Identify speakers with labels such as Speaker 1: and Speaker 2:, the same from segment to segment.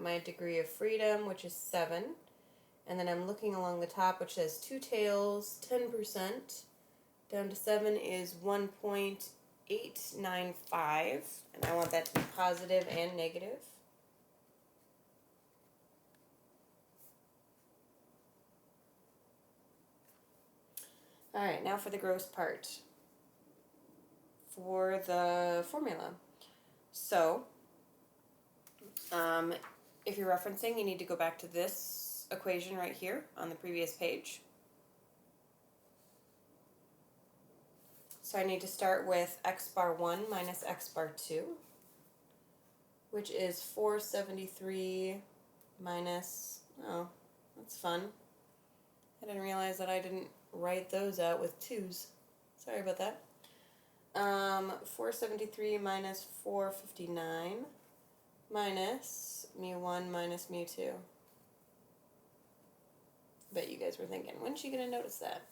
Speaker 1: my degree of freedom, which is 7. And then I'm looking along the top, which says 2 tails, 10%. Down to 7 is 1.895. And I want that to be positive and negative. Alright, now for the gross part. For the formula. So, if you're referencing, you need to go back to this equation right here on the previous page. So I need to start with x bar 1 minus x bar 2, which is 473 minus, oh, that's fun. I didn't realize that I didn't write those out with 2's. Sorry about that. 473 minus 459 minus mu1 minus mu2. Bet you guys were thinking, when's she going to notice that?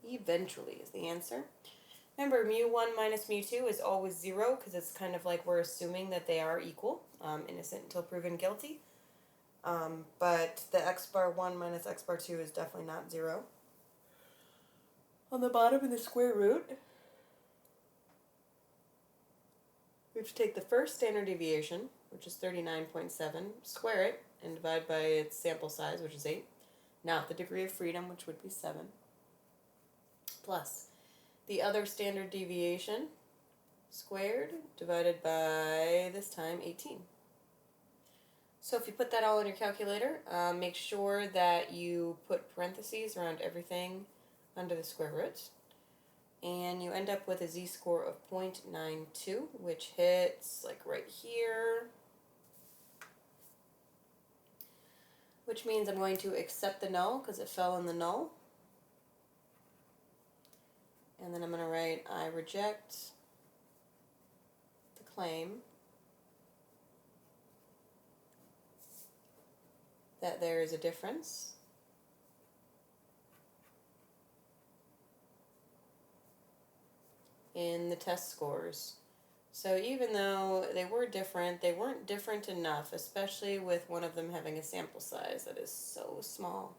Speaker 1: Eventually is the answer. Remember, mu1 minus mu2 is always 0 because it's kind of like we're assuming that they are equal, innocent until proven guilty. But the x bar 1 minus x bar 2 is definitely not 0. On the bottom in the square root, we have to take the first standard deviation, which is 39.7, square it, and divide by its sample size, which is 8, not the degree of freedom, which would be 7, plus the other standard deviation squared divided by, this time, 18. So if you put that all in your calculator, make sure that you put parentheses around everything under the square root, and you end up with a z-score of 0.92, which hits like right here, which means I'm going to accept the null because it fell in the null, and then I'm going to write I reject the claim that there is a difference in the test scores. So even though they were different, they weren't different enough, especially with one of them having a sample size that is so small.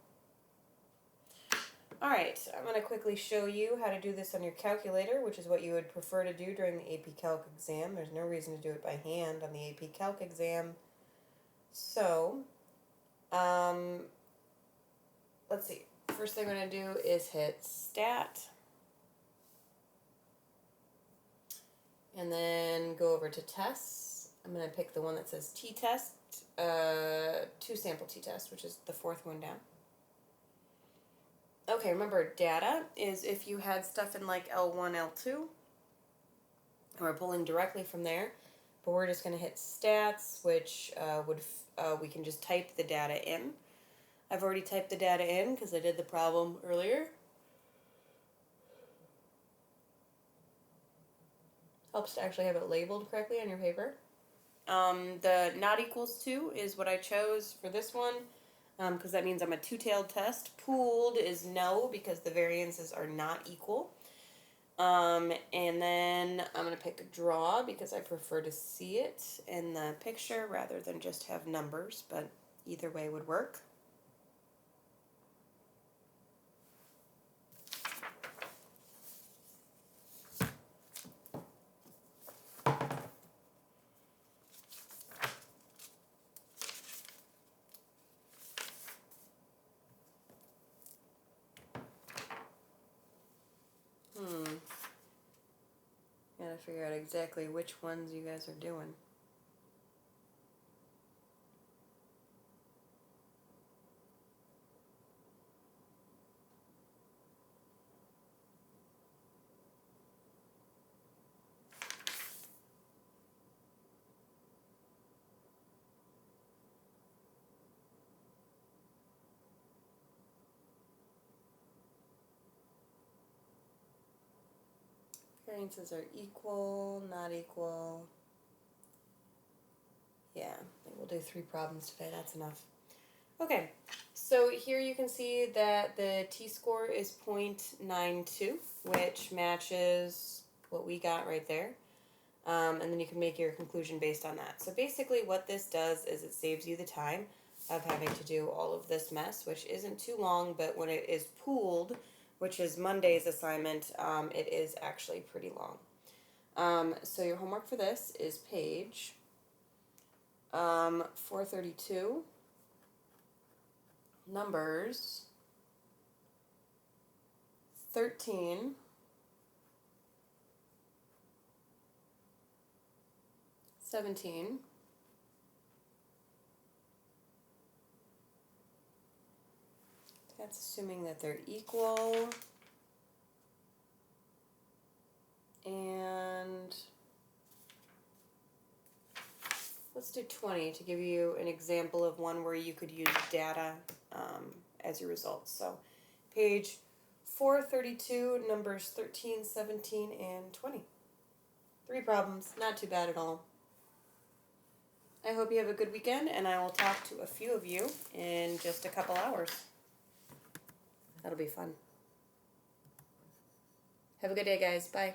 Speaker 1: Alright, I'm going to quickly show you how to do this on your calculator, which is what you would prefer to do during the AP Calc exam. There's no reason to do it by hand on the AP Calc exam. So, let's see. First thing I'm going to do is hit Stat. And then go over to tests. I'm going to pick the one that says t-test, 2-sample t-test, which is the 4th one down. Okay, remember data is if you had stuff in like L1, L2, and we're pulling directly from there, but we're just going to hit stats, which we can just type the data in. I've already typed the data in because I did the problem earlier. Helps to actually have it labeled correctly on your paper. The not equals to is what I chose for this one because that means I'm a two-tailed test. Pooled is no because the variances are not equal. And then I'm going to pick a draw because I prefer to see it in the picture rather than just have numbers, but either way would work. Gotta figure out exactly which ones you guys are doing. Variances are equal, not equal. Yeah, I think we'll do 3 problems today, that's enough. Okay, so here you can see that the t-score is 0.92, which matches what we got right there. And then you can make your conclusion based on that. So basically what this does is it saves you the time of having to do all of this mess, which isn't too long, but when it is pooled, which is Monday's assignment, it is actually pretty long. So your homework for this is page 432, numbers 13, 17, that's assuming that they're equal, and let's do 20 to give you an example of one where you could use data as your results. So page 432, numbers 13, 17, and 20. 3 problems, not too bad at all. I hope you have a good weekend, and I will talk to a few of you in just a couple hours. That'll be fun. Have a good day, guys. Bye.